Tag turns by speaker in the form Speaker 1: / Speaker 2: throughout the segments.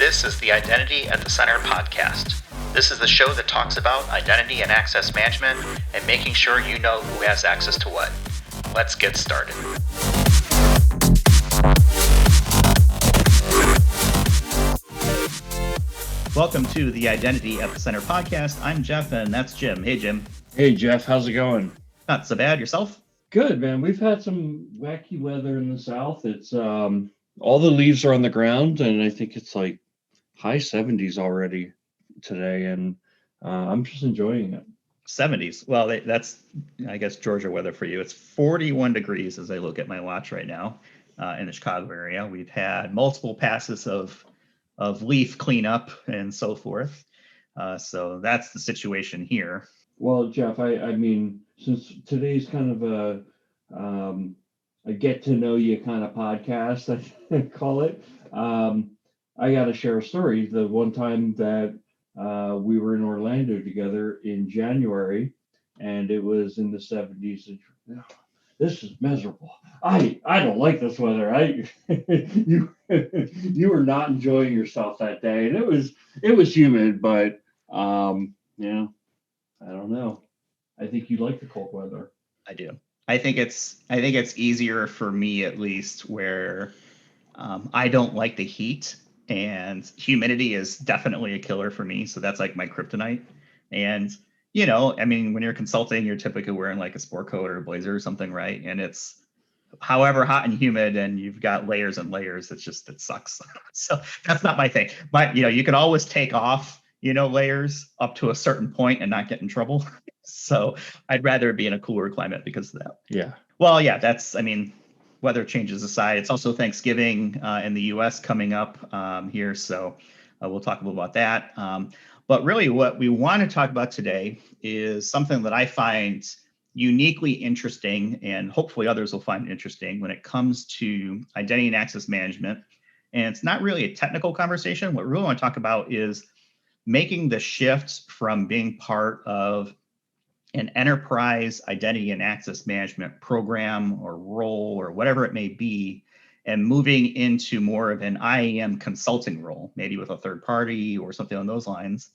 Speaker 1: This is the Identity at the Center podcast. This is the show that talks about identity and access management and making sure you know who has access to what. Let's get started. Welcome to the Identity at the Center podcast. I'm Jeff, and that's Jim. Hey, Jim.
Speaker 2: Hey, Jeff. How's it going?
Speaker 1: Not so bad. Yourself?
Speaker 2: Good, man. We've had some wacky weather in the South. It's all the leaves are on the ground, and I think it's like high 70s already today, and I'm just enjoying it.
Speaker 1: 70s. Well, that's, I guess, Georgia weather for you. It's 41 degrees as I look at my watch right now in the Chicago area. We've had multiple passes of leaf cleanup and so forth. So that's the situation here.
Speaker 2: Well, Jeff, I mean, since today's kind of a get to know you kind of podcast, I call it, I got to share a story. The one time that we were in Orlando together in January, and it was in the 70s. And, this is miserable. I don't like this weather. You were not enjoying yourself that day, and it was humid, but yeah, I don't know. I think you like the cold weather.
Speaker 1: I do. I think it's easier for me, at least, where I don't like the heat, and humidity is definitely a killer for me. So that's like my kryptonite. And I mean, when you're consulting, you're typically wearing like a sport coat or a blazer or something, right? And it's however hot and humid, and you've got layers and layers. It sucks. So that's not my thing. But you can always take off layers up to a certain point and not get in trouble. So I'd rather be in a cooler climate because of that.
Speaker 2: Yeah.
Speaker 1: Well, yeah, weather changes aside. It's also Thanksgiving in the U.S. coming up here. So we'll talk a little about that. But really what we want to talk about today is something that I find uniquely interesting, and hopefully others will find interesting when it comes to identity and access management. And it's not really a technical conversation. What we really want to talk about is making the shift from being part of an enterprise identity and access management program or role or whatever it may be, and moving into more of an IAM consulting role, maybe with a third party or something on those lines.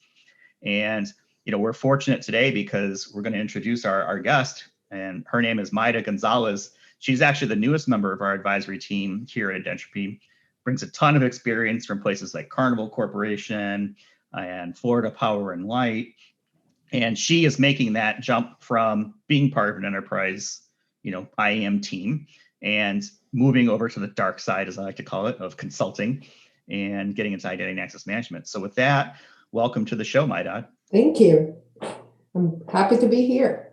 Speaker 1: And, we're fortunate today because we're going to introduce our guest, and her name is Mayda Gonzalez. She's actually the newest member of our advisory team here at Identropy, brings a ton of experience from places like Carnival Corporation and Florida Power and Light. And she is making that jump from being part of an enterprise, IAM team, and moving over to the dark side, as I like to call it, of consulting and getting into identity and access management. So with that, welcome to the show, Mayda.
Speaker 3: Thank you. I'm happy to be here.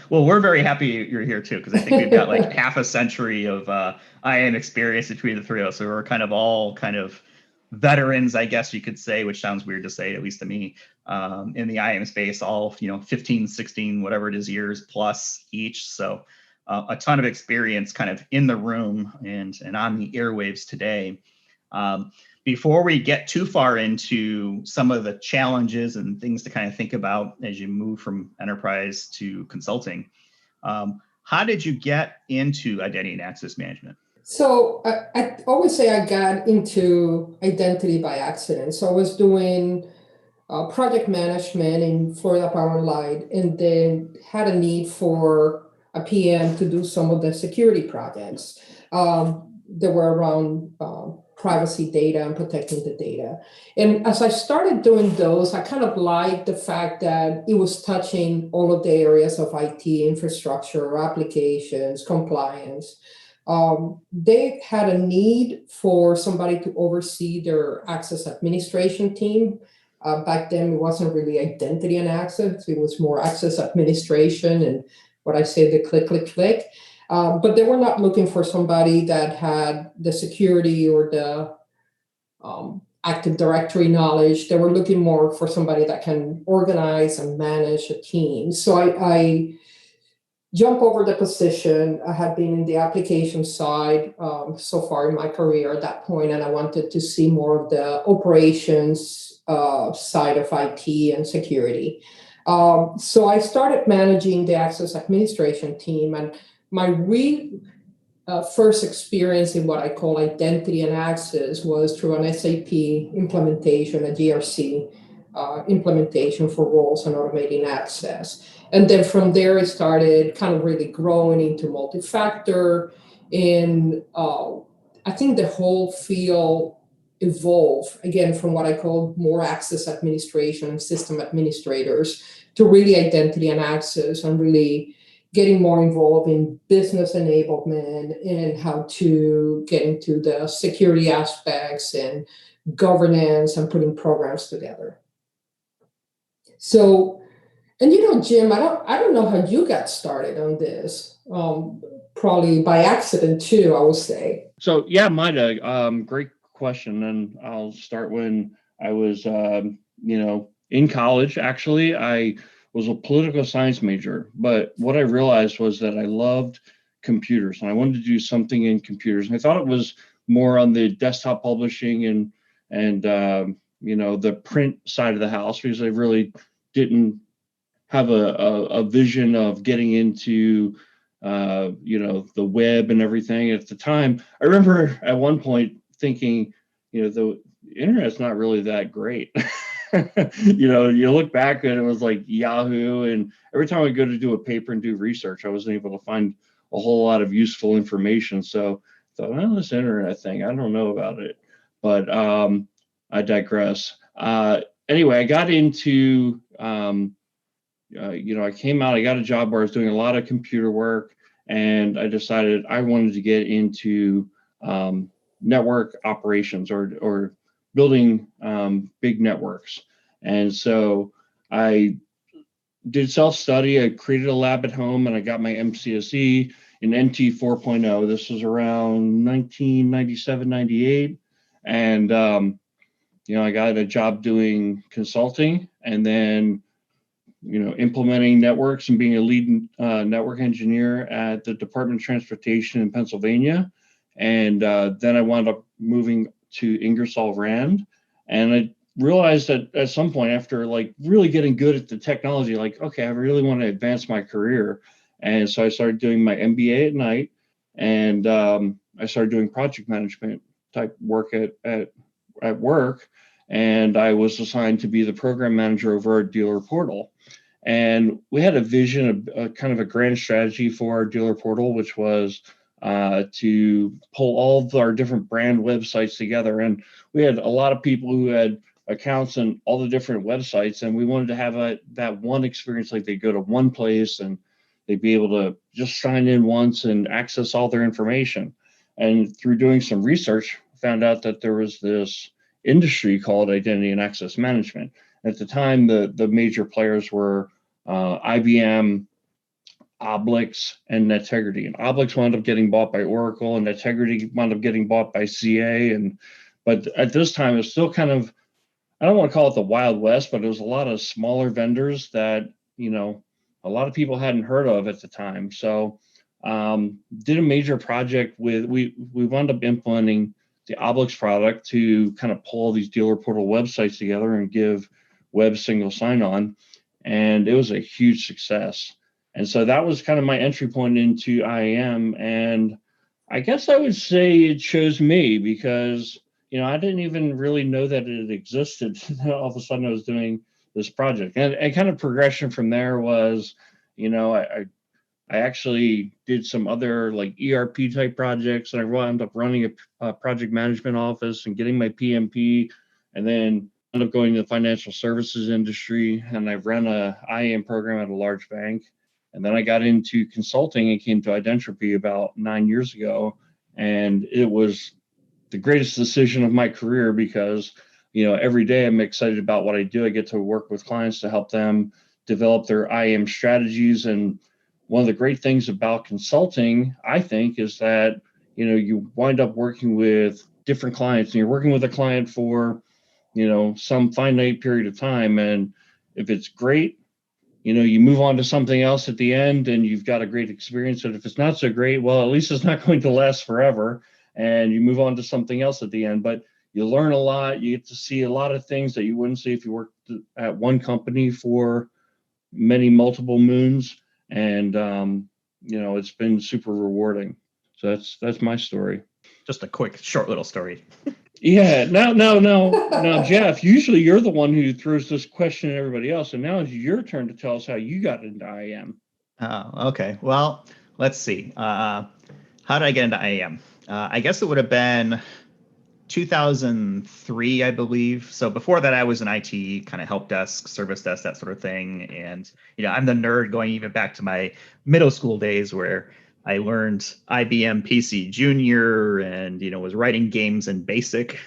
Speaker 1: Well, we're very happy you're here too, because I think we've got like half a century of IAM experience between the three of us. So we're all veterans, I guess you could say, which sounds weird to say, at least to me, in the IAM space, all 15, 16, whatever it is, years plus each. So a ton of experience kind of in the room and on the airwaves today. Before we get too far into some of the challenges and things to kind of think about as you move from enterprise to consulting, how did you get into identity and access management?
Speaker 3: So I always say I got into identity by accident. So I was doing project management in Florida Power and Light, and then had a need for a PM to do some of the security projects that were around privacy data and protecting the data. And as I started doing those, I kind of liked the fact that it was touching all of the areas of IT, infrastructure, applications, compliance. They had a need for somebody to oversee their access administration team. Back then, it wasn't really identity and access. It was more access administration and what I say, the click, click, click. But they were not looking for somebody that had the security or the Active Directory knowledge. They were looking more for somebody that can organize and manage a team. So I jump over the position. I had been in the application side so far in my career at that point, and I wanted to see more of the operations side of IT and security. So I started managing the access administration team, and my first experience in what I call identity and access was through an SAP implementation, a GRC implementation for roles and automating access. And then from there, it started kind of really growing into multi-factor. And I think the whole field evolved, again, from what I call more access administration and system administrators to really identity and access, and really getting more involved in business enablement and how to get into the security aspects and governance and putting programs together. So, and Jim, I don't know how you got started on this. Probably by accident too, I would say.
Speaker 2: So yeah, Mayda, great question. And I'll start when I was, in college. Actually, I was a political science major, but what I realized was that I loved computers and I wanted to do something in computers. And I thought it was more on the desktop publishing and the print side of the house, because I really didn't have a vision of getting into the web and everything at the time. I remember at one point thinking, the internet's not really that great. You look back and it was like Yahoo, and every time I go to do a paper and do research, I wasn't able to find a whole lot of useful information. So I thought, well, this internet thing, I don't know about it, but I digress. Anyway, I got into, I came out, I got a job where I was doing a lot of computer work, and I decided I wanted to get into network operations or building big networks. And so I did self-study. I created a lab at home and I got my MCSE in NT 4.0. This was around 1997, 98. And, I got a job doing consulting and then, implementing networks and being a lead network engineer at the Department of Transportation in Pennsylvania. And then I wound up moving to Ingersoll Rand. And I realized that at some point, after like really getting good at the technology, like, okay, I really want to advance my career. And so I started doing my MBA at night, and I started doing project management type work at work. And I was assigned to be the program manager over our dealer portal. And we had a vision, a kind of a grand strategy for our dealer portal, which was to pull all of our different brand websites together. And we had a lot of people who had accounts in all the different websites, and we wanted to have that one experience, like they go to one place and they'd be able to just sign in once and access all their information. And through doing some research, found out that there was this industry called identity and access management. At the time, the major players were IBM, Oblix, and Netegrity. And Oblix wound up getting bought by Oracle, and Netegrity wound up getting bought by CA. But at this time, it was still kind of, I don't want to call it the Wild West, but it was a lot of smaller vendors that, a lot of people hadn't heard of at the time. So did a major project we wound up implementing the Oblix product to kind of pull these dealer portal websites together and give web single sign-on. And it was a huge success. And so that was kind of my entry point into IAM. And I guess I would say it chose me because, I didn't even really know that it existed. All of a sudden I was doing this project. And kind of progression from there was, I actually did some other like ERP type projects, and I wound up running a project management office and getting my PMP, and then ended up going to the financial services industry, and I ran a IAM program at a large bank. And then I got into consulting and came to Identropy about 9 years ago. And it was the greatest decision of my career because, every day I'm excited about what I do. I get to work with clients to help them develop their IAM strategies. And one of the great things about consulting, I think, is that, you wind up working with different clients, and you're working with a client for, some finite period of time. And if it's great, you move on to something else at the end and you've got a great experience. And if it's not so great, well, at least it's not going to last forever, and you move on to something else at the end. But you learn a lot. You get to see a lot of things that you wouldn't see if you worked at one company for multiple moons. And, it's been super rewarding. So that's my story.
Speaker 1: Just a quick, short little story.
Speaker 2: Yeah. Now, Jeff, usually you're the one who throws this question at everybody else. And now it's your turn to tell us how you got into IAM.
Speaker 1: Oh, okay. Well, let's see. How did I get into IAM? I guess it would have been 2003, I believe. So before that, I was in IT, kind of help desk, service desk, that sort of thing. And, I'm the nerd going even back to my middle school days where I learned IBM PC Junior and, was writing games in BASIC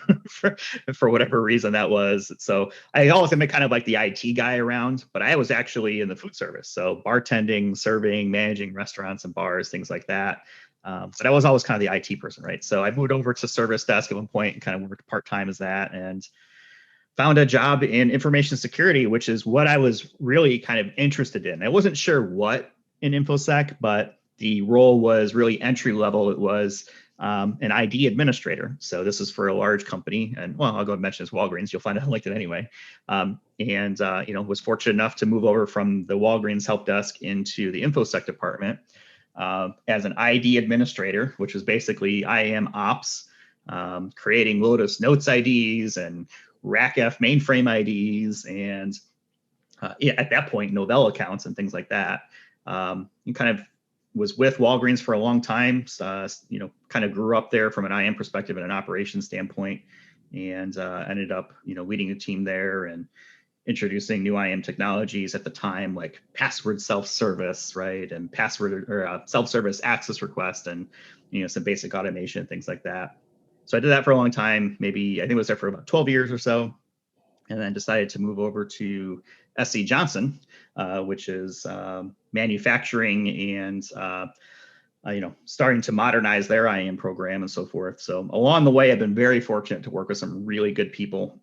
Speaker 1: for whatever reason that was. So I always been kind of like the IT guy around, but I was actually in the food service. So bartending, serving, managing restaurants and bars, things like that. But I was always kind of the IT person, right? So I moved over to service desk at one point and kind of worked part-time as that and found a job in information security, which is what I was really kind of interested in. I wasn't sure what in InfoSec, but the role was really entry level. It was an ID administrator. So this is for a large company. And well, I'll go and mention it's Walgreens. You'll find it on LinkedIn anyway. Was fortunate enough to move over from the Walgreens help desk into the InfoSec department. As an ID administrator, which was basically IAM ops, creating Lotus Notes IDs and RACF mainframe IDs, and at that point, Novell accounts and things like that. And kind of was with Walgreens for a long time, kind of grew up there from an IAM perspective and an operations standpoint, and ended up, leading a team there and introducing new IAM technologies at the time, like password self-service, right? And password or self-service access request and, some basic automation, things like that. So I did that for a long time, maybe I think I was there for about 12 years or so, and then decided to move over to SC Johnson, which is manufacturing and, starting to modernize their IAM program and so forth. So along the way, I've been very fortunate to work with some really good people.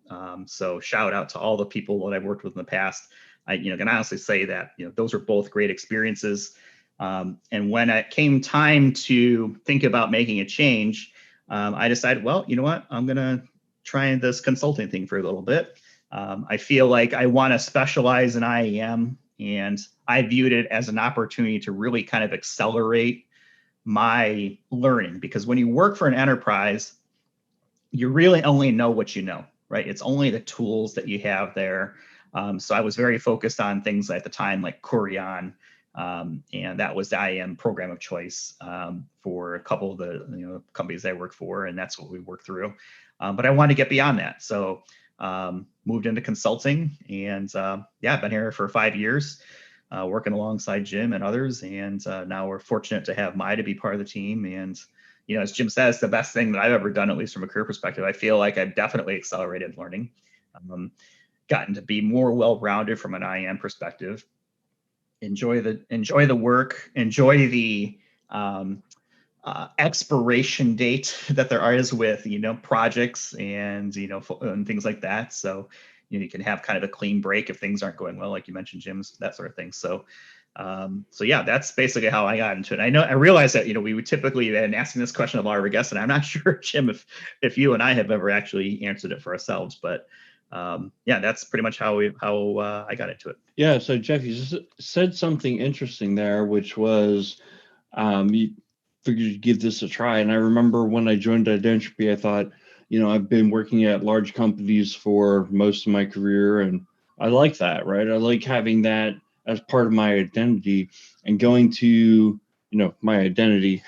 Speaker 1: So shout out to all the people that I've worked with in the past. I, can honestly say that, those are both great experiences. And when it came time to think about making a change, I decided, well, you know what, I'm going to try this consulting thing for a little bit. I feel like I want to specialize in IAM, and I viewed it as an opportunity to really kind of accelerate my learning, because when you work for an enterprise, you really only know what you know, right? It's only the tools that you have there. So I was very focused on things at the time like Corian, and that was the IAM program of choice for a couple of the companies I worked for, and that's what we worked through. But I wanted to get beyond that, so moved into consulting, and I've been here for 5 years. Working alongside Jim and others. And now we're fortunate to have Mayda be part of the team. And, as Jim says, the best thing that I've ever done, at least from a career perspective, I feel like I've definitely accelerated learning, gotten to be more well-rounded from an IAM perspective, enjoy the work, enjoy the expiration date that there is with, projects and, and things like that. So, you can have kind of a clean break if things aren't going well, like you mentioned, Jim's, that sort of thing. So, that's basically how I got into it. I realize that, we would typically been asking this question of our guests, and I'm not sure, Jim, if you and I have ever actually answered it for ourselves, but that's pretty much how I got into it.
Speaker 2: Yeah. So Jeff, you said something interesting there, which was, you figured you'd give this a try. And I remember when I joined Identropy, I thought, I've been working at large companies for most of my career, and I like that, right? I like having that as part of my identity, and going to, my identity,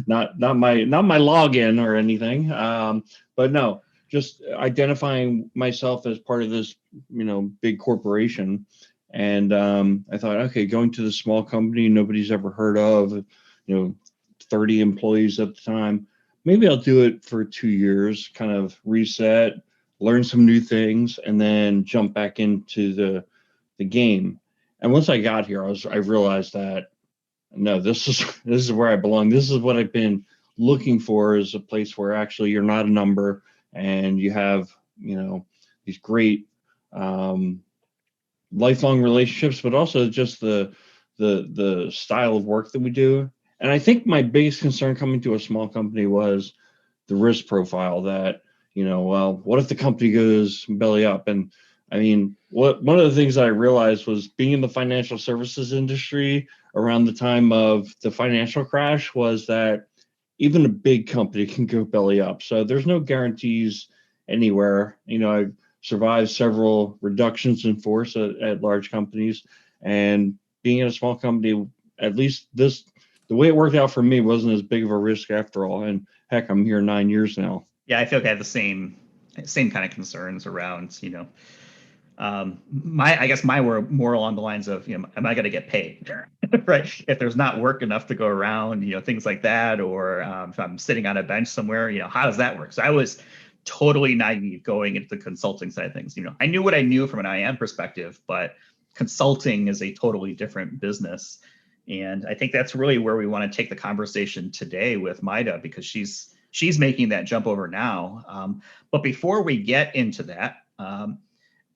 Speaker 2: not my login or anything, but no, just identifying myself as part of this, big corporation. And I thought, okay, going to the small company nobody's ever heard of, 30 employees at the time. Maybe I'll do it for 2 years, kind of reset, learn some new things, and then jump back into the game. And once I got here, I realized that, no, this is where I belong. This is what I've been looking for, is a place where actually you're not a number, and you have, these great lifelong relationships, but also just the style of work that we do. And I think my biggest concern coming to a small company was the risk profile that, what if the company goes belly up? And I mean, one of the things that I realized was being in the financial services industry around the time of the financial crash was that even a big company can go belly up. So there's no guarantees anywhere. I've survived several reductions in force at large companies, and being in a small company, at least the way it worked out for me wasn't as big of a risk after all. And heck, I'm here 9 years now.
Speaker 1: Yeah, I feel like I have the same kind of concerns around, I guess mine were more along the lines of, am I going to get paid? Right? If there's not work enough to go around, things like that, or if I'm sitting on a bench somewhere, how does that work? So I was totally naive going into the consulting side of things. I knew what I knew from an IAM perspective, but consulting is a totally different business. And I think that's really where we want to take the conversation today with Mayda, because she's making that jump over now. But before we get into that,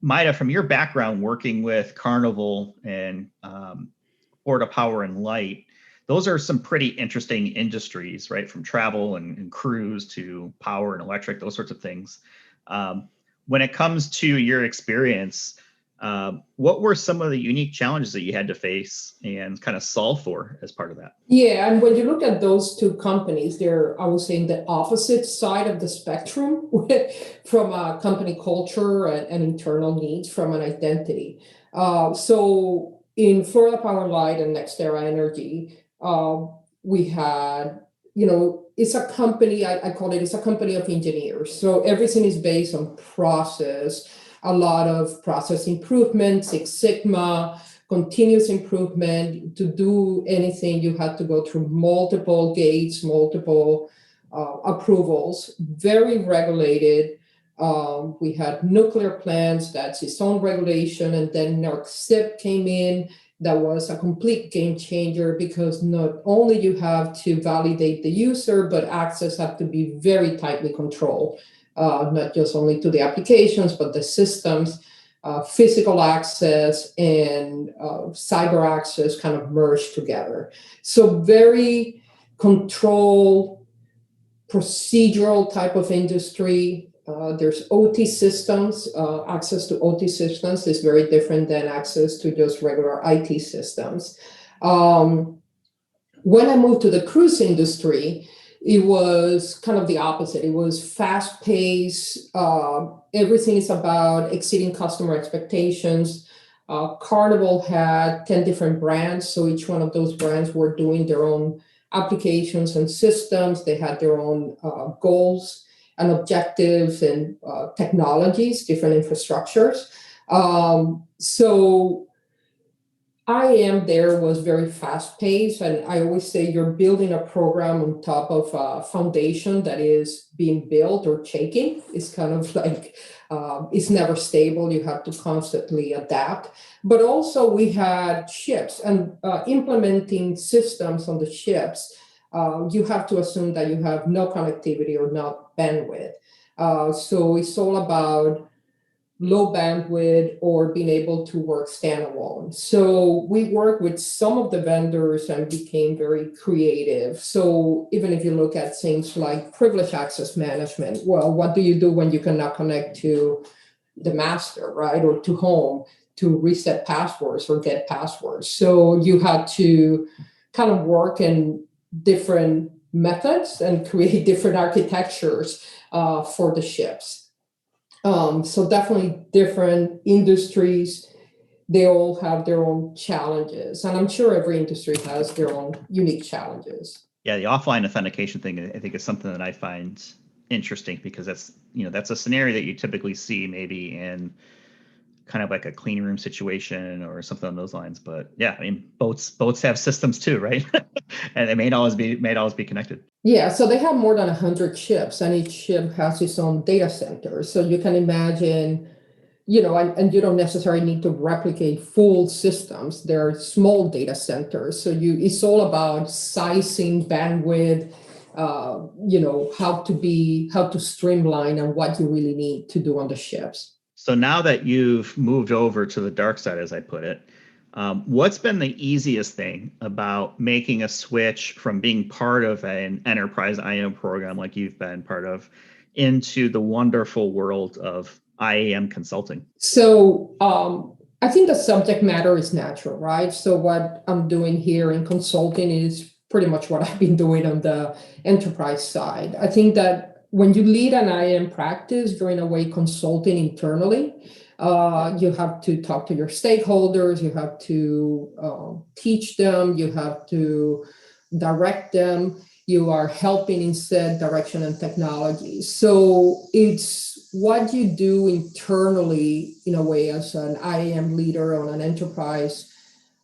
Speaker 1: Mayda, from your background working with Carnival and Florida Power and Light, those are some pretty interesting industries, right? From travel and cruise to power and electric, those sorts of things. When it comes to your experience, what were some of the unique challenges that you had to face and kind of solve for as part of that?
Speaker 3: Yeah, and when you look at those two companies, they're, I would say, in the opposite side of the spectrum from a company culture and internal needs from an identity. So in Florida Power and Light and NextEra Energy, we had, it's a company, I call it, it's a company of engineers. So everything is based on process, a lot of process improvement, Six Sigma, continuous improvement. To do anything, you had to go through multiple gates, multiple approvals, very regulated. We had nuclear plants, that's its own regulation, and then NERC came in. That was a complete game changer, because not only you have to validate the user, but access have to be very tightly controlled, not just only to the applications, but the systems. Physical access and cyber access kind of merged together. So very control, procedural type of industry. There's OT systems. Access to OT systems is very different than access to just regular IT systems. When I moved to the cruise industry, it was kind of the opposite. It was fast paced. Everything is about exceeding customer expectations. Carnival had 10 different brands. So each one of those brands were doing their own applications and systems. They had their own goals and objectives and technologies, different infrastructures. So IAM there was very fast paced, and I always say you're building a program on top of a foundation that is being built or shaking. It's kind of like it's never stable. You have to constantly adapt. But also we had ships and implementing systems on the ships. You have to assume that you have no connectivity or no bandwidth. So it's all about low bandwidth or being able to work standalone. So we work with some of the vendors and became very creative. So even if you look at things like privileged access management, well, what do you do when you cannot connect to the master, right? Or to home to reset passwords or get passwords. So you had to kind of work in different methods and create different architectures for the ships. So definitely different industries, they all have their own challenges. And I'm sure every industry has their own unique challenges.
Speaker 1: Yeah, the offline authentication thing, I think, is something that I find interesting, because that's a scenario that you typically see maybe in kind of like a clean room situation or something on those lines. But yeah, I mean, boats have systems too, right? And they may not always be connected.
Speaker 3: Yeah, so they have more than 100 ships, and each ship has its own data center. So you can imagine, and you don't necessarily need to replicate full systems. They're small data centers. So it's all about sizing, bandwidth, how to streamline and what you really need to do on the ships.
Speaker 1: So now that you've moved over to the dark side, as I put it, what's been the easiest thing about making a switch from being part of an enterprise IAM program like you've been part of into the wonderful world of IAM consulting?
Speaker 3: So I think the subject matter is natural, right? So what I'm doing here in consulting is pretty much what I've been doing on the enterprise side. I think that when you lead an IAM practice, you're in a way consulting internally. You have to talk to your stakeholders, you have to teach them, you have to direct them, you are helping in said direction and technology. So it's what you do internally in a way as an IAM leader on an enterprise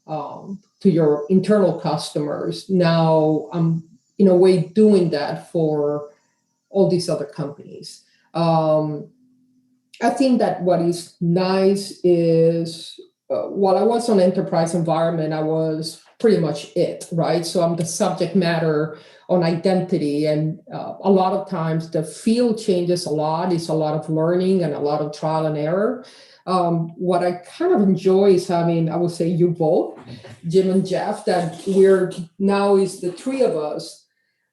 Speaker 3: to your internal customers. Now I'm in a way doing that for all these other companies. I think that what is nice is while I was on enterprise environment, I was pretty much it, right? So I'm the subject matter on identity. And a lot of times the field changes a lot. It's a lot of learning and a lot of trial and error. What I kind of enjoy is having, I would say you both, Jim and Jeff, that we're now is the three of us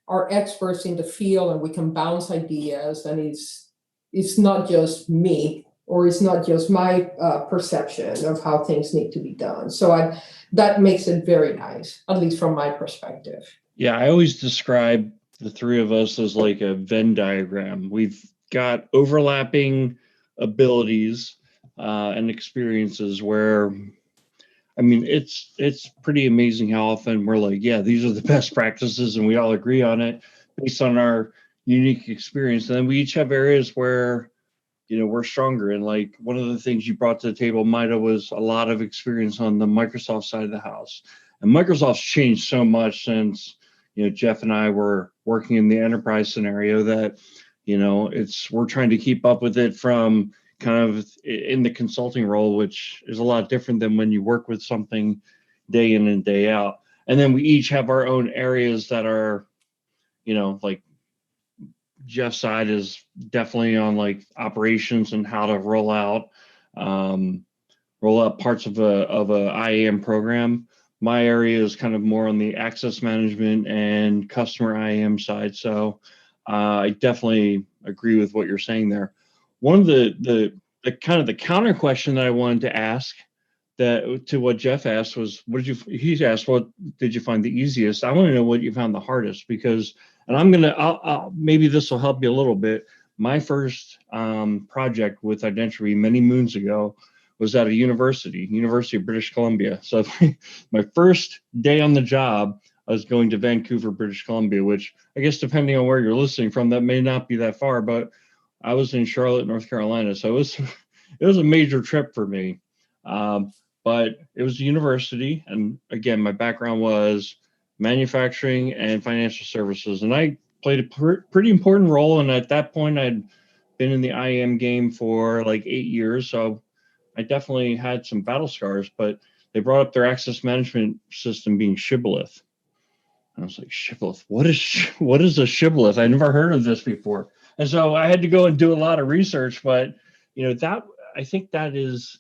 Speaker 3: are experts in the field and we can bounce ideas, and it's not just me, or it's not just my perception of how things need to be done. So that makes it very nice, at least from my perspective.
Speaker 2: Yeah, I always describe the three of us as like a Venn diagram. We've got overlapping abilities and experiences where, I mean, it's pretty amazing how often we're like, yeah, these are the best practices, and we all agree on it based on our unique experience. And then we each have areas where, you know, we're stronger. And like one of the things you brought to the table, Mayda, was a lot of experience on the Microsoft side of the house. And Microsoft's changed so much since, you know, Jeff and I were working in the enterprise scenario that, you know, we're trying to keep up with it from kind of in the consulting role, which is a lot different than when you work with something day in and day out. And then we each have our own areas that are, you know, like Jeff's side is definitely on like operations and how to roll out parts of a IAM program. My area is kind of more on the access management and customer IAM side. So I definitely agree with what you're saying there. One of the kind of the counter question that I wanted to ask that to what Jeff asked was, he asked, what did you find the easiest? I want to know what you found the hardest, because, and I'll maybe this will help you a little bit. My first project with Identropy many moons ago was at a University of British Columbia. So my first day on the job, I was going to Vancouver, British Columbia, which I guess depending on where you're listening from, that may not be that far, but I was in Charlotte, North Carolina. So it was a major trip for me. But it was a university. And again, my background was manufacturing and financial services. And I played a pretty important role. And at that point, I'd been in the IAM game for like 8 years. So I definitely had some battle scars, but they brought up their access management system being shibboleth. And I was like, shibboleth, what is a shibboleth? I never heard of this before. And so I had to go and do a lot of research, but you know, I think that is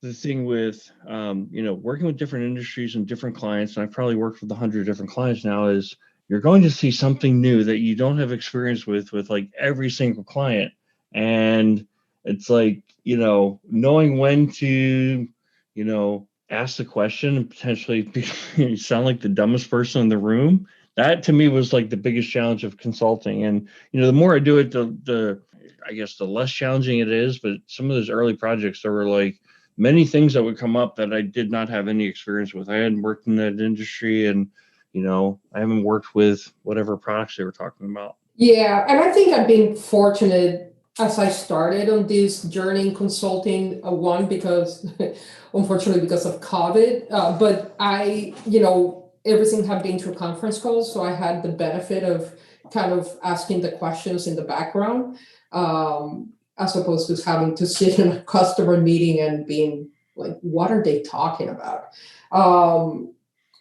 Speaker 2: the thing with, you know, working with different industries and different clients, and I've probably worked with 100 different clients now, is you're going to see something new that you don't have experience with like every single client. And it's like, you know, knowing when to, you know, ask the question and potentially sound like the dumbest person in the room. That to me was like the biggest challenge of consulting. And, you know, the more I do it, I guess the less challenging it is. But some of those early projects, there were like many things that would come up that I did not have any experience with. I hadn't worked in that industry, and, you know, I haven't worked with whatever products they were talking about.
Speaker 3: Yeah, and I think I've been fortunate as I started on this journey in consulting, one, because unfortunately because of COVID, but you know, everything had been through conference calls. So I had the benefit of kind of asking the questions in the background, as opposed to having to sit in a customer meeting and being like, what are they talking about?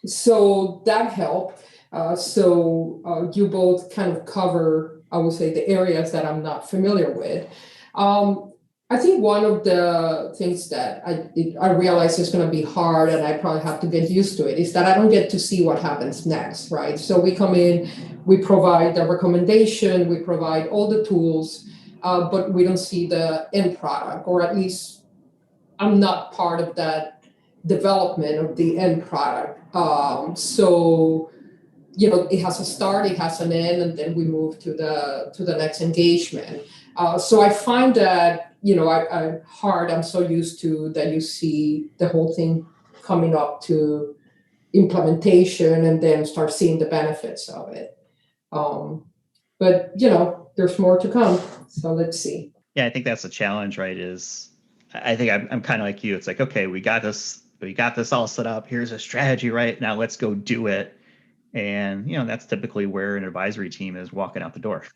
Speaker 3: So that helped. You both kind of cover, I would say, the areas that I'm not familiar with. I think one of the things that I realize is going to be hard, and I probably have to get used to it, is that I don't get to see what happens next, right? So we come in, we provide the recommendation, we provide all the tools, but we don't see the end product, or at least I'm not part of that development of the end product. So it has a start, it has an end, and then we move to the next engagement. So I find that, I'm so used to that you see the whole thing coming up to implementation and then start seeing the benefits of it. But there's more to come. So let's see.
Speaker 1: Yeah, I think that's the challenge, right? I think I'm kind of like you. It's like, okay, we got this all set up. Here's a strategy, right? Now let's go do it. And that's typically where an advisory team is walking out the door,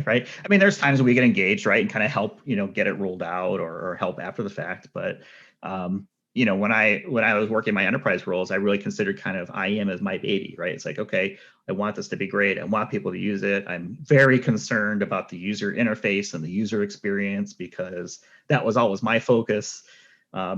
Speaker 1: right? I mean, there's times we get engaged, right, and kind of help, get it rolled out or help after the fact. But when I was working my enterprise roles, I really considered kind of IAM as my baby, right? It's like, okay, I want this to be great. I want people to use it. I'm very concerned about the user interface and the user experience because that was always my focus.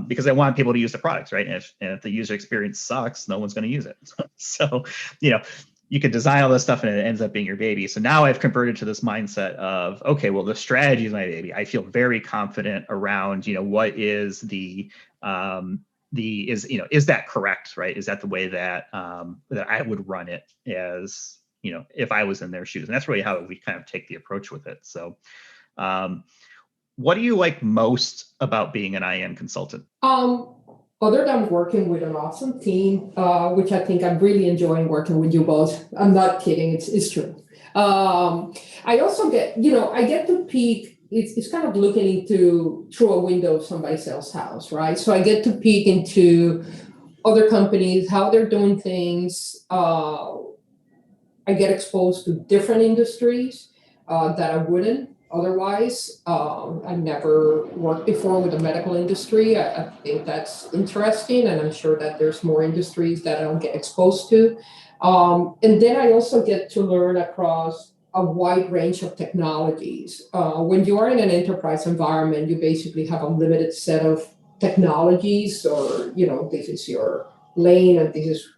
Speaker 1: Because I want people to use the products, right? And if the user experience sucks, no one's going to use it. So, you could design all this stuff and it ends up being your baby. So now I've converted to this mindset of, okay, well, the strategy is my baby. I feel very confident around, what is is that correct, right? Is that the way that that I would run it as, if I was in their shoes? And that's really how we kind of take the approach with it. So, what do you like most about being an IAM consultant?
Speaker 3: Other than working with an awesome team, which I think I'm really enjoying working with you both. I'm not kidding. It's true. I also get to peek. It's kind of looking through a window of somebody else's house, right? So I get to peek into other companies, how they're doing things. I get exposed to different industries that I wouldn't otherwise. I've never worked before with the medical industry. I think that's interesting, and I'm sure that there's more industries that I don't get exposed to. And then I also get to learn across a wide range of technologies. When you are in an enterprise environment, you basically have a limited set of technologies, or this is your lane, and this is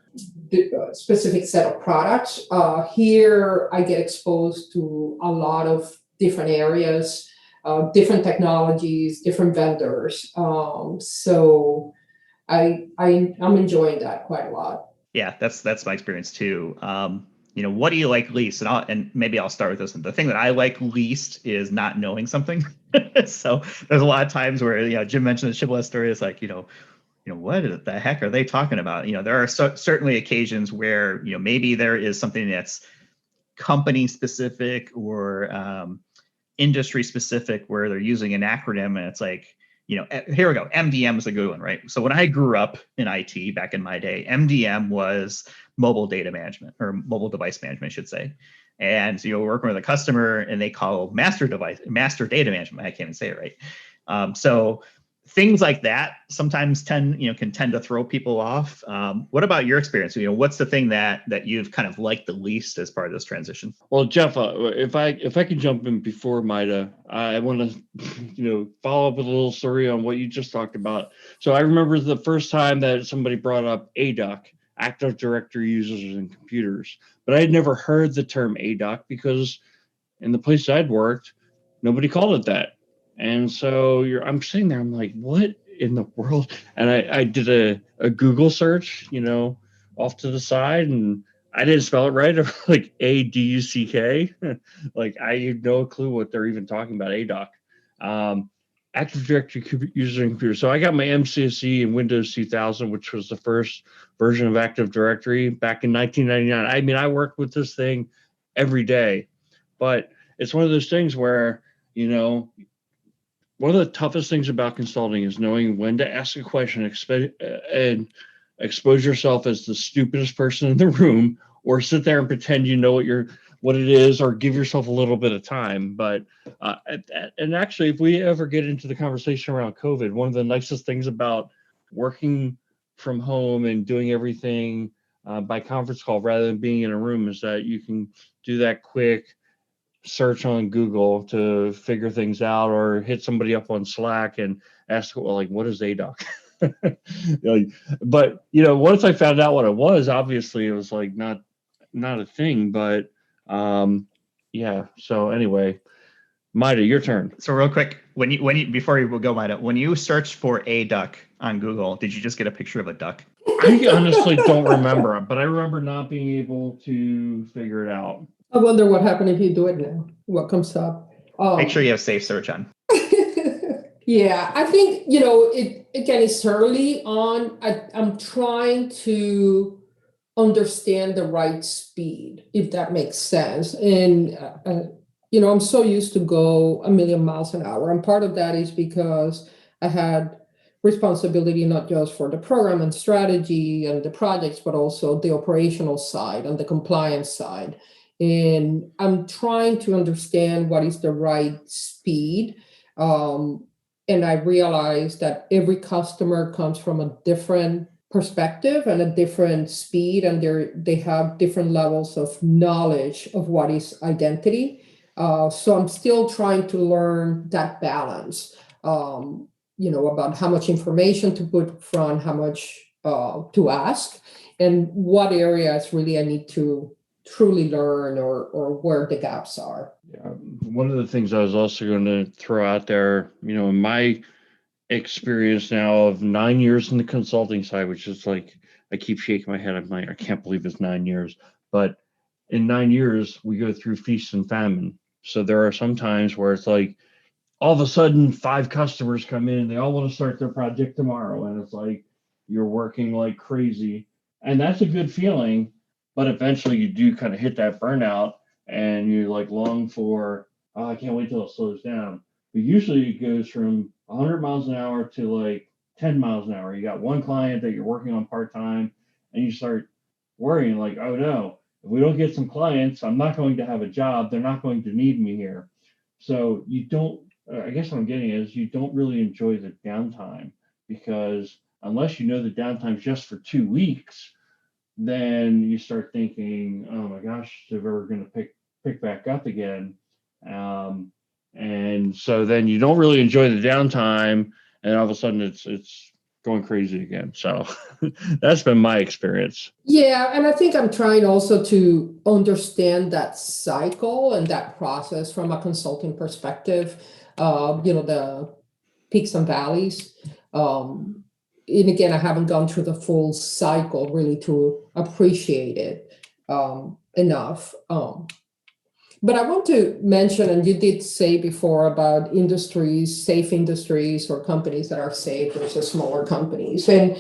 Speaker 3: a specific set of products. Here, I get exposed to a lot of different areas, different technologies, different vendors. So I'm enjoying that quite a lot.
Speaker 1: Yeah, that's my experience too. What do you like least? And maybe I'll start with this one. The thing that I like least is not knowing something. So there's a lot of times where, Jim mentioned the shibboleth story. It's like, what the heck are they talking about? There are certainly occasions where, maybe there is something that's company specific or industry specific where they're using an acronym and it's like, here we go. MDM is a good one, right? So when I grew up in IT back in my day, MDM was mobile data management, or mobile device management, I should say. And so you're working with a customer and they call master data management. I can't even say it right. So things like that sometimes can tend to throw people off. What about your experience? What's the thing that you've kind of liked the least as part of this transition?
Speaker 2: Well, Jeff, if I can jump in before Mayda, I want to follow up with a little story on what you just talked about. So I remember the first time that somebody brought up ADOC, Active Directory Users and Computers, but I had never heard the term ADOC because in the place I'd worked, nobody called it that. And so I'm sitting there, I'm like, what in the world? And I did a Google search, off to the side, and I didn't spell it right. Like ADUCK. Like I had no clue what they're even talking about, ADOC. Active Directory User and Computer. So I got my MCSE in Windows 2000, which was the first version of Active Directory back in 1999. I mean, I worked with this thing every day, but it's one of those things where, one of the toughest things about consulting is knowing when to ask a question and expose yourself as the stupidest person in the room, or sit there and pretend you know what it is, or give yourself a little bit of time. But and actually, if we ever get into the conversation around COVID, one of the nicest things about working from home and doing everything by conference call rather than being in a room is that you can do that quick search on Google to figure things out, or hit somebody up on Slack and ask, well, like, what is ADOC? But once I found out what it was, obviously it was like not a thing. But yeah. So anyway, Mayda, your turn.
Speaker 1: So real quick, when you before you go, Mayda, when you search for ADUC on Google, did you just get a picture of a duck?
Speaker 2: I honestly don't remember, but I remember not being able to figure it out.
Speaker 3: I wonder what happened if you do it now. What comes up?
Speaker 1: Make sure you have safe search on.
Speaker 3: Yeah, I think, it's early on. I'm trying to understand the right speed, if that makes sense. And, I'm so used to go a million miles an hour. And part of that is because I had responsibility not just for the program and strategy and the projects, but also the operational side and the compliance side. And I'm trying to understand what is the right speed. And I realized that every customer comes from a different perspective and a different speed, and they have different levels of knowledge of what is identity. So I'm still trying to learn that balance, about how much information to put front, how much to ask, and what areas really I need to truly learn or where the gaps are.
Speaker 2: Yeah. One of the things I was also going to throw out there, in my experience now of 9 years in the consulting side, which is like, I keep shaking my head. I'm like, I can't believe it's 9 years. But in 9 years, we go through feast and famine. So there are some times where it's like, all of a sudden 5 customers come in and they all want to start their project tomorrow. And it's like, you're working like crazy. And that's a good feeling. But eventually you do kind of hit that burnout and you like long for, oh, I can't wait till it slows down. But usually it goes from 100 miles an hour to like 10 miles an hour. You got one client that you're working on part-time and you start worrying like, oh no, if we don't get some clients, I'm not going to have a job. They're not going to need me here. So you don't, I guess what I'm getting is you don't really enjoy the downtime, because unless the downtime's just for 2 weeks, then you start thinking, oh my gosh, they're ever going to pick back up again. And so then you don't really enjoy the downtime, and all of a sudden it's going crazy again. So that's been my experience.
Speaker 3: Yeah, and I think I'm trying also to understand that cycle and that process from a consulting perspective. The peaks and valleys. And again, I haven't gone through the full cycle really to appreciate it enough. But I want to mention, and you did say before about industries, safe industries or companies that are safe versus smaller companies. And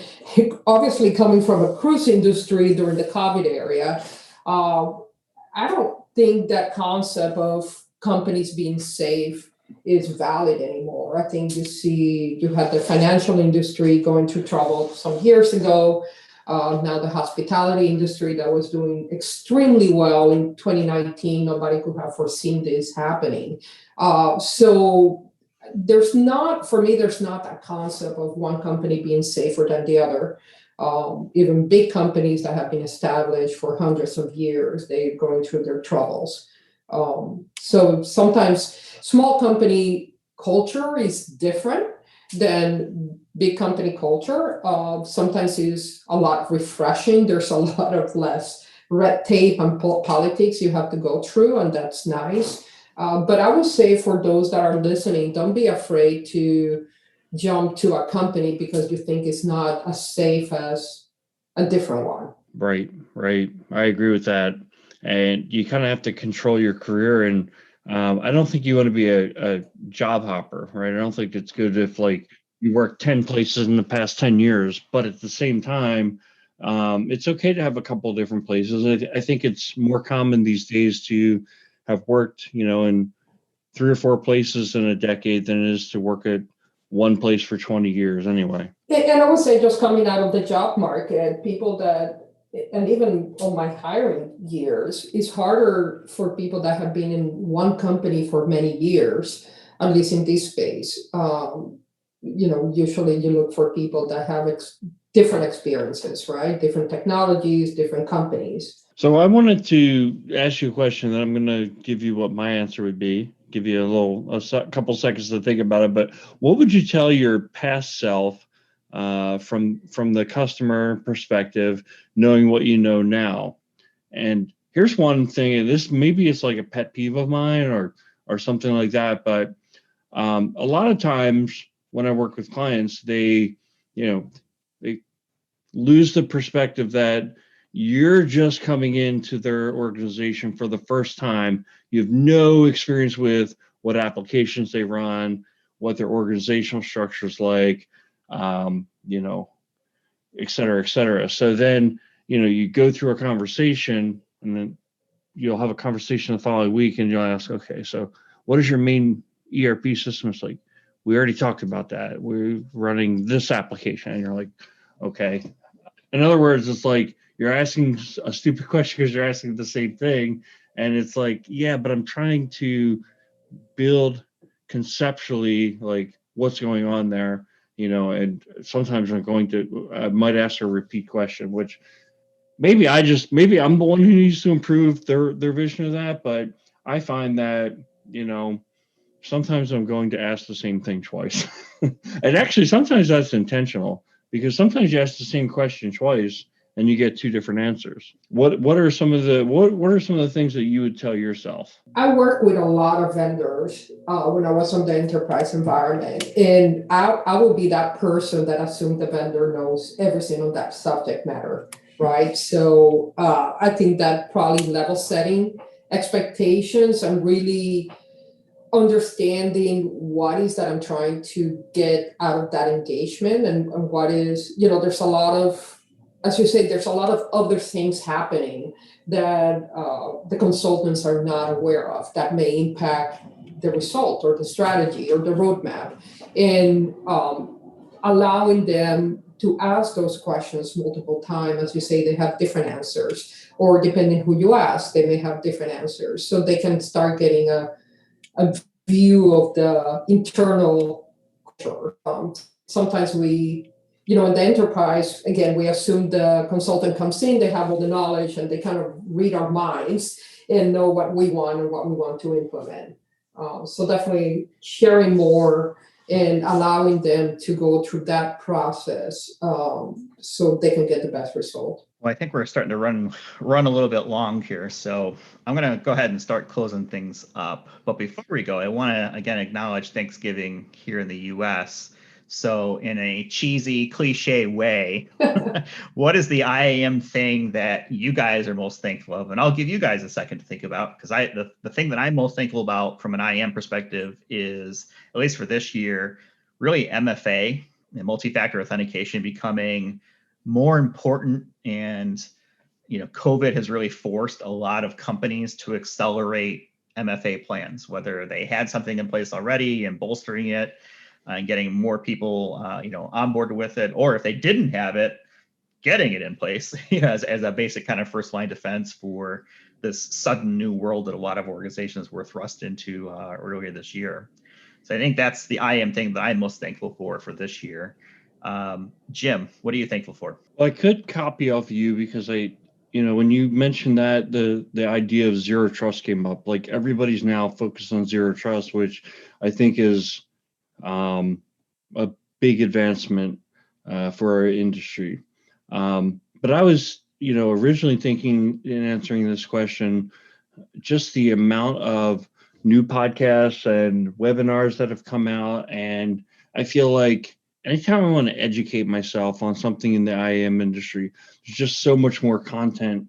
Speaker 3: obviously coming from a cruise industry during the COVID area, I don't think that concept of companies being safe is valid anymore. I think you had the financial industry going through trouble some years ago. Now the hospitality industry that was doing extremely well in 2019, nobody could have foreseen this happening. So there's not that concept of one company being safer than the other. Even big companies that have been established for hundreds of years, they're going through their troubles. So sometimes small company culture is different than big company culture. Sometimes is a lot refreshing. There's a lot of less red tape and politics you have to go through, and that's nice. But I would say for those that are listening, don't be afraid to jump to a company because you think it's not as safe as a different one.
Speaker 2: Right. I agree with that. And you kind of have to control your career. And I don't think you want to be a job hopper, right? I don't think it's good if like you work 10 places in the past 10 years, but at the same time, it's okay to have a couple of different places. I think it's more common these days to have worked, in 3 or 4 places in a decade than it is to work at one place for 20 years anyway.
Speaker 3: And I would say just coming out of the job market, and even on my hiring years, it's harder for people that have been in one company for many years, at least in this space. Usually you look for people that have different experiences, right? Different technologies, different companies.
Speaker 2: So I wanted to ask you a question, and I'm going to give you what my answer would be. Give you a couple seconds to think about it. But what would you tell your past self from the customer perspective, knowing what you know now? And here's one thing, and this maybe it's like a pet peeve of mine or something like that. But a lot of times when I work with clients, they they lose the perspective that you're just coming into their organization for the first time. You have no experience with what applications they run, what their organizational structure is like, et cetera, et cetera. So then, you go through a conversation, and then you'll have a conversation the following week, and you'll ask, okay, so what is your main ERP system? It's like, we already talked about that. We're running this application. And you're like, okay. In other words, it's like you're asking a stupid question because you're asking the same thing. And it's like, yeah, but I'm trying to build conceptually like what's going on there, and sometimes I might ask a repeat question, which maybe I'm the one who needs to improve their vision of that. But I find that, sometimes I'm going to ask the same thing twice. And actually, sometimes that's intentional, because sometimes you ask the same question twice and you get two different answers. What are some of the things that you would tell yourself?
Speaker 3: I work with a lot of vendors when I was on the enterprise environment, and I will be that person that assumed the vendor knows everything on that subject matter, right? So I think that probably level setting expectations and really understanding what is that I'm trying to get out of that engagement, and what is, there's a lot of, as you say, there's a lot of other things happening that the consultants are not aware of that may impact the result or the strategy or the roadmap, and allowing them to ask those questions multiple times. As you say, they have different answers, or depending who you ask, they may have different answers, so they can start getting a view of the internal culture. Sometimes we, in the enterprise, again, we assume the consultant comes in, they have all the knowledge, and they kind of read our minds and know what we want and what we want to implement. So definitely sharing more and allowing them to go through that process so they can get the best result.
Speaker 1: Well, I think we're starting to run a little bit long here, so I'm going to go ahead and start closing things up. But before we go, I want to again acknowledge Thanksgiving here in the U.S. So in a cheesy, cliche way, what is the IAM thing that you guys are most thankful of? And I'll give you guys a second to think about, because the thing that I'm most thankful about from an IAM perspective is, at least for this year, really MFA and multi-factor authentication becoming more important. And COVID has really forced a lot of companies to accelerate MFA plans, whether they had something in place already and bolstering it and getting more people on board with it, or if they didn't have it, getting it in place as a basic kind of first line defense for this sudden new world that a lot of organizations were thrust into earlier this year. So I think that's the IAM thing that I'm most thankful for this year. Jim, what are you thankful for?
Speaker 2: Well, I could copy off you, because when you mentioned that, the idea of zero trust came up. Like, everybody's now focused on zero trust, which I think is a big advancement for our industry. But I was, originally thinking, in answering this question, just the amount of new podcasts and webinars that have come out. And I feel like anytime I want to educate myself on something in the IAM industry, there's just so much more content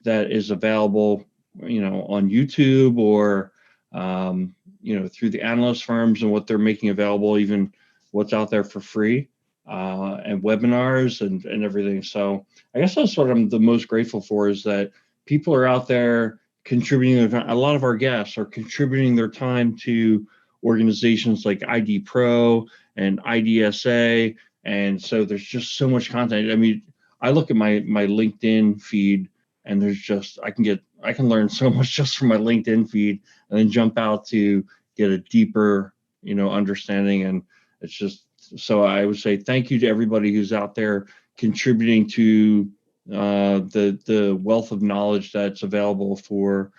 Speaker 2: that is available, on YouTube, or, through the analyst firms and what they're making available, even what's out there for free, and webinars and everything. So I guess that's what I'm the most grateful for, is that people are out there contributing. A lot of our guests are contributing their time to organizations like ID Pro and IDSA. And so there's just so much content. I mean, I look at my LinkedIn feed, and there's just, I can learn so much just from my LinkedIn feed, and then jump out to get a deeper, understanding. And it's just, so I would say thank you to everybody who's out there contributing to the wealth of knowledge that's available for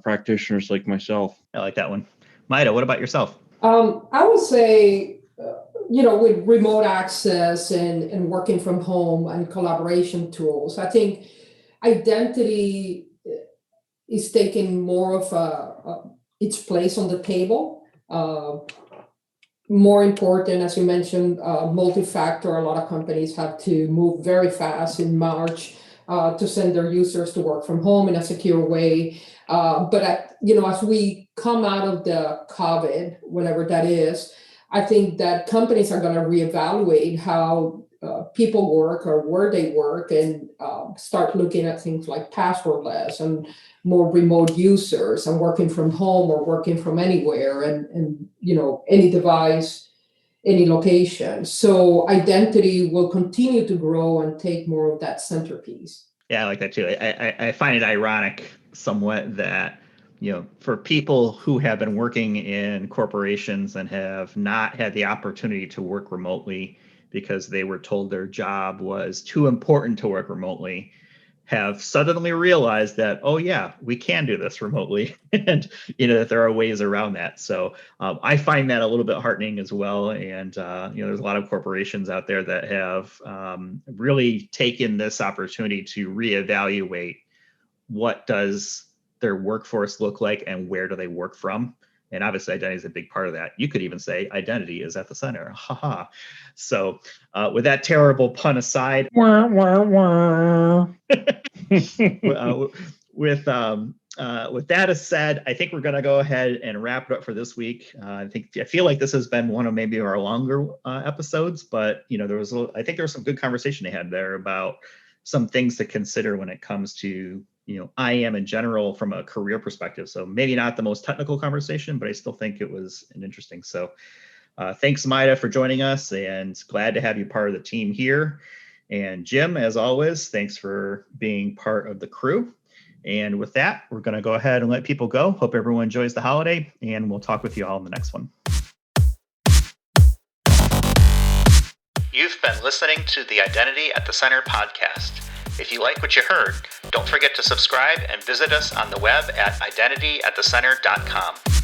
Speaker 2: practitioners like myself.
Speaker 1: I like that one. Mayda, what about yourself?
Speaker 3: I would say, with remote access and working from home and collaboration tools, I think identity is taking more of its place on the table. more important, as you mentioned, multi-factor. A lot of companies have to move very fast in March to send their users to work from home in a secure way. As we come out of the COVID, whenever that is, I think that companies are going to reevaluate how people work or where they work, and start looking at things like passwordless and more remote users and working from home or working from anywhere, and any device, any location. So identity will continue to grow and take more of that centerpiece.
Speaker 1: Yeah, I like that too. I find it ironic somewhat that, for people who have been working in corporations and have not had the opportunity to work remotely because they were told their job was too important to work remotely, have suddenly realized that, oh yeah, we can do this remotely, and that there are ways around that. So I find that a little bit heartening as well. And there's a lot of corporations out there that have really taken this opportunity to reevaluate what does their workforce look like and where do they work from. And obviously identity is a big part of that. You could even say identity is at the center. Haha. So with that terrible pun aside, with that said, I think we're going to go ahead and wrap it up for this week. I feel like this has been one of maybe our longer episodes, but I think there was some good conversation they had there about some things to consider when it comes to IAM in general from a career perspective. So maybe not the most technical conversation, but I still think it was an interesting. So thanks, Mayda, for joining us, and glad to have you part of the team here. And Jim, as always, thanks for being part of the crew. And with that, we're going to go ahead and let people go. Hope everyone enjoys the holiday, and we'll talk with you all in the next one. You've been listening to the Identity at the Center podcast. If you like what you heard, don't forget to subscribe and visit us on the web at identityatthecenter.com.